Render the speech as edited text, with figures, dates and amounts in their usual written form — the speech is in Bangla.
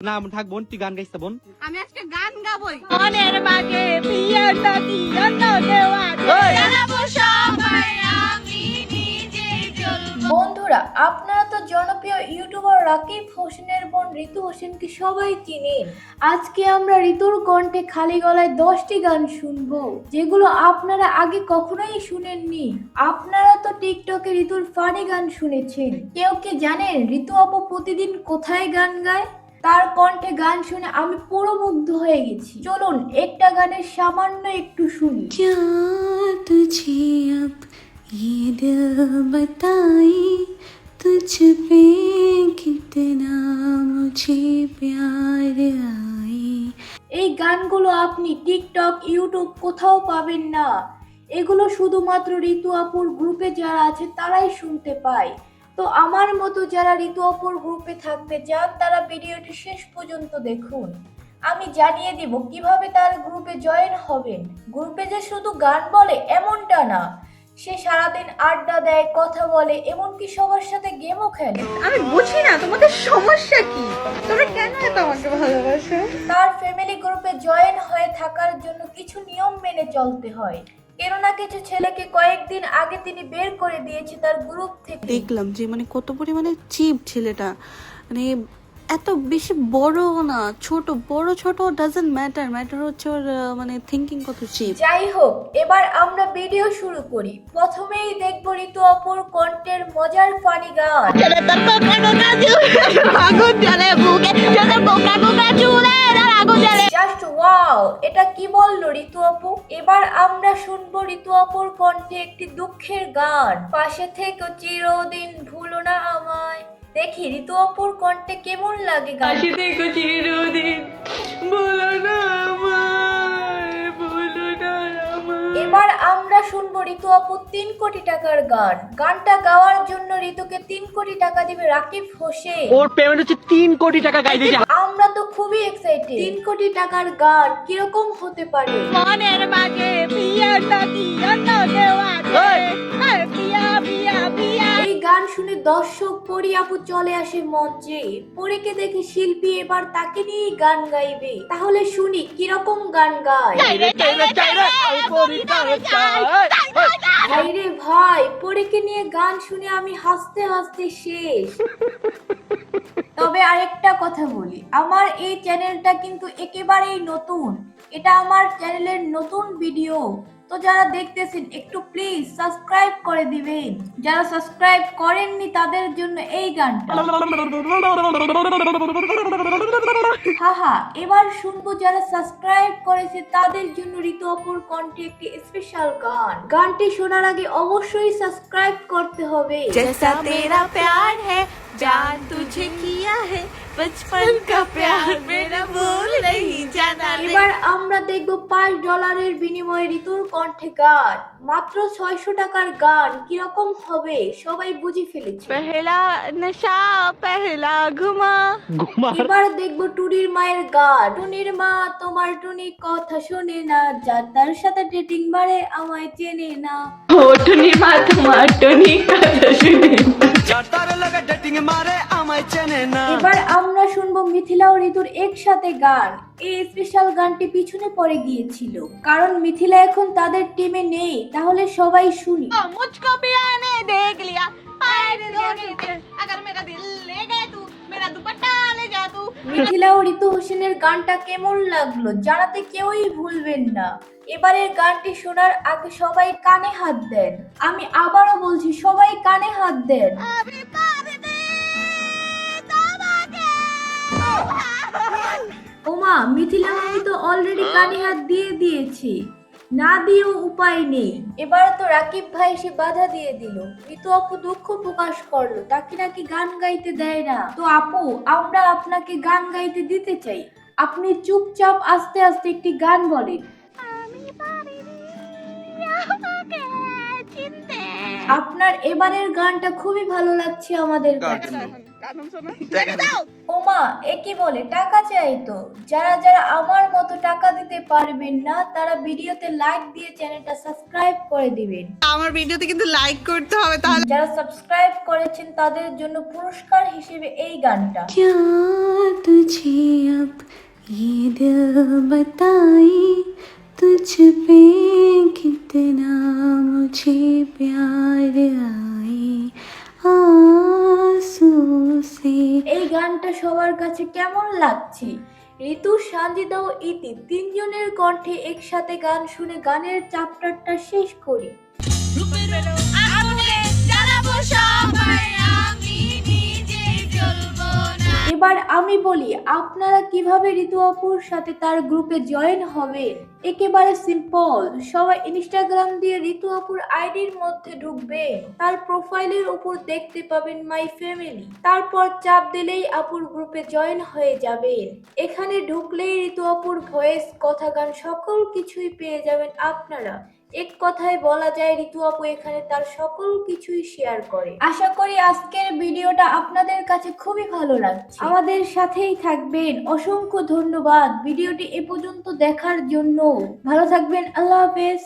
না থাক বোন, তুই গান গাইছ বোন। আমি আজকে গান গাবই। মনের বাগে বিয়ের দাদি অন্য দেওয়া জানাবো সবাই আমি নিজেই চলবো। বন্ধুরা, আপনারা তো জনপ্রিয় ইউটিউবার রাকিব হোসেনের বোন ঋতু হোসেনকে সবাই চিনেন। আজকে আমরা ঋতুর কণ্ঠে খালি গলায় 10টি গান শুনবো, যেগুলো আপনারা আগে কখনোই শুনেননি। আপনারা তো টিকটকে ঋতুর ফানি গান শুনেছেন। কেউ কি জানেন ঋতু আপু প্রতিদিন কোথায় গান গায়? তার কণ্ঠে গান শুনে আমি পুরো মুগ্ধ হয়ে গেছি। চলুন একটা গানের সামান্য একটু শুনি। क्या तुझे अब ये दिल बताए तुझ पे कितना मुझे प्यार आए। এই গানগুলো আপনি টিকটক, ইউটিউব কোথাও পাবেন না। এগুলো শুধুমাত্র ঋতু আপুর গ্রুপে যারা আছে তারাই শুনতে পায়। তো আমার মতো যারা ঋতু আপুর গ্রুপে থাকতে চান তারা ভিডিওটি শেষ পর্যন্ত দেখুন। আমি জানিয়ে দিব কিভাবে তার গ্রুপে জয়েন হবেন। গ্রুপে যে শুধু গান বলে এমনটা না, সে সারাদিন আড্ডা দেয়, কথা বলে, এমনকি সবার সাথে গেমও খেলে। আমি বুঝি না তোমাদের সমস্যা কি, তোমরা কেন এত আমাকে ভালোবাসো? তার ফ্যামিলি গ্রুপে জয়েন হয়ে থাকার জন্য কিছু নিয়ম মেনে চলতে হয়। কেননা কিছু ছেলেকে কয়েকদিন আগে তিনি বের করে দিয়েছে তার গ্রুপ থেকে। দেখলাম যে মানে কত পরিমাণে চিপ ছেলেটা, মানে এত বেশি বড় না, ছোট বড় ছোট ডাজন্ট ম্যাটার হচ্ছে ওর মানে থিঙ্কিং কত চিপ। যাই হোক, এবার আমরা ভিডিও শুরু করি। প্রথমেই দেখব ঋতু অপুর কণ্ঠের মজার ফানি গান। জাস্ট ওয়াও, এটা কি বললো ঋতু আপু? এবার আমরা শুনবো ঋতু আপুর কণ্ঠে একটি দুঃখের গান, পাশে থেকে চিরদিন ভুলো না আমায়। দেখি ঋতু আপুর কণ্ঠে কেমন লাগে গান। পাশে থেকে চিরদিন ভুলো না আমায়, ভুলো না আমায়। এবার আমরা শুনবো ঋতু আপু 3 কোটি টাকার গান। গানটা গাওয়ার জন্য ঋতুকে 3 কোটি টাকা দিবে রাকিব হোসেন। ওর পেমেন্ট হচ্ছে 3 কোটি টাকা গাই দিয়েছে। আমরা তো খুবই এক্সাইটেড। 3 কোটি টাকার গান কিরকম হতে পারে? মনের বাগে বিয়ের দাদি অন্য দেওয়া বিয়া বিয়া বিয়া। এই গান শুনে দর্শক পরি আপু চলে আসে মঞ্চে। পরীকে দেখে শিল্পী এবার তাকে নিয়ে গান গাইবে। তাহলে শুনি কিরকম গান গায়। ভাইরে ভাই, পরীকে নিয়ে গান শুনে আমি হাসতে হাসতে শেষ। তবে আরেকটা কথা বলি, আমার এই চ্যানেলটা কিন্তু একেবারেই নতুন। এটা আমার চ্যানেলের নতুন ভিডিও। তো যারা দেখতেছেন একটু প্লিজ সাবস্ক্রাইব করে দিবেন। যারা সাবস্ক্রাইব করেননি তাদের জন্য এই গানটা। হাহা, এবার শুনবো যারা সাবস্ক্রাইব করেছে তাদের জন্য ঋতু অপুর কণ্ঠে একটি স্পেশাল গান। গানটি শোনার আগে অবশ্যই সাবস্ক্রাইব করতে হবে। जैसा तेरा प्यार है जान तुझे किया है बचपन का प्यार मेरा भूल नहीं जाना रे। এবার আমরা দেখব $5 বিনিময়ে ঋতুর কণ্ঠে গান। মাত্র 600 টাকার গান কিরকম হবে সবাই বুঝে ফেলেছে। पहला नशा पहला घुमा। এবার দেখব টুনির মায়ের গান। টুনির মা তোমার টুনি কথা শোনে না, যার তার সাথে ডেটিং বারে আমায় চেনে না। ও টুনি মা তোমার টুনি কথা শুনে এবার আমরা শুনবো মিথিলা ও ঋতুর একসাথে গান। এই স্পেশাল গানটি পিছনে পড়ে গিয়েছিল, কারণ মিথিলা এখন তাদের টিমে নেই। তাহলে সবাই শুনি। मुझको भी आने देख लिया आए रे जोड़ी पे, अगर मेरा दिल ले गए तू मेरा दुपट्टा ले जा तू। মিথিলা ও ঋতু হোসেনের গানটা কেমন লাগলো জানাতে কেউই ভুলবেন না। এবারের গানটি শোনার আগে সবাই কানে হাত দেন। আমি আবারও বলছি, সবাই কানে হাত দেন। अभी पारी दे তোমাকে। ওমা, মিথিলা মামি তো অলরেডি কানে হাত দিয়ে দিয়েছে, না দিয়েও উপায় নেই। এবার তো রাকিব ভাই সে বাধা দিয়ে দিল। ঋতু আপু দুঃখ প্রকাশ করলো, তাকে নাকি গান গাইতে দেয় না। তো আপু, আমরা আপনাকে গান গাইতে দিতে চাই। আপনি চুপচাপ আস্তে আস্তে একটি গান বলেন। আমি পারিনি আমাকে চিনতে। আপনার এবারের গানটা খুবই ভালো লাগছে আমাদের কাছে। ওমা এ কি বলে টাকা চাই তো? যারা যারা আমার মতো টাকা দিতে পারবেন না তারা ভিডিওতে লাইক দিয়ে চ্যানেলটা সাবস্ক্রাইব করে দিবেন। আমার ভিডিওতে কিন্তু লাইক করতে হবে তাহলে। যারা সাবস্ক্রাইব করেছেন তাদের জন্য পুরস্কার হিসেবে এই গানটা। क्या तुझे अब ये दिल बताए तुझ पे कितना मुझे प्यार आए आंसू से। এই গানটা সবার কাছে কেমন লাগছে? ঋতু, সানজিদা ও ইতি তিনজনের কণ্ঠে একসাথে গান শুনে গানের চ্যাপ্টারটা শেষ করি। এবার আমি বলি আপনারা কিভাবে ঋতু আপুর সাথে তার গ্রুপে জয়েন হবেন। একেবারে সিম্পল, সবাই ইনস্টাগ্রাম দিয়ে ঋতু আপুর আইডির মধ্যে ঢুকবেন, তার প্রোফাইলের উপর দেখতে পাবেন মাই ফ্যামিলি, তারপর চাপ দিলেই আপুর গ্রুপে জয়েন হয়ে যাবেন। এখানে ঢুকলেই ঋতু আপুর ভয়েস, কথা, গান সকল কিছুই পেয়ে যাবেন আপনারা। এক কথায় বলা যায় ঋতু আপু এখানে তার সকল কিছুই শেয়ার করে। আশা করি আজকের ভিডিওটা আপনাদের কাছে খুবই ভালো লাগছে। আমাদের সাথেই থাকবেন। অসংখ্য ধন্যবাদ ভিডিওটি এ পর্যন্ত দেখার জন্য। ভালো থাকবেন। আল্লাহ হাফেজ।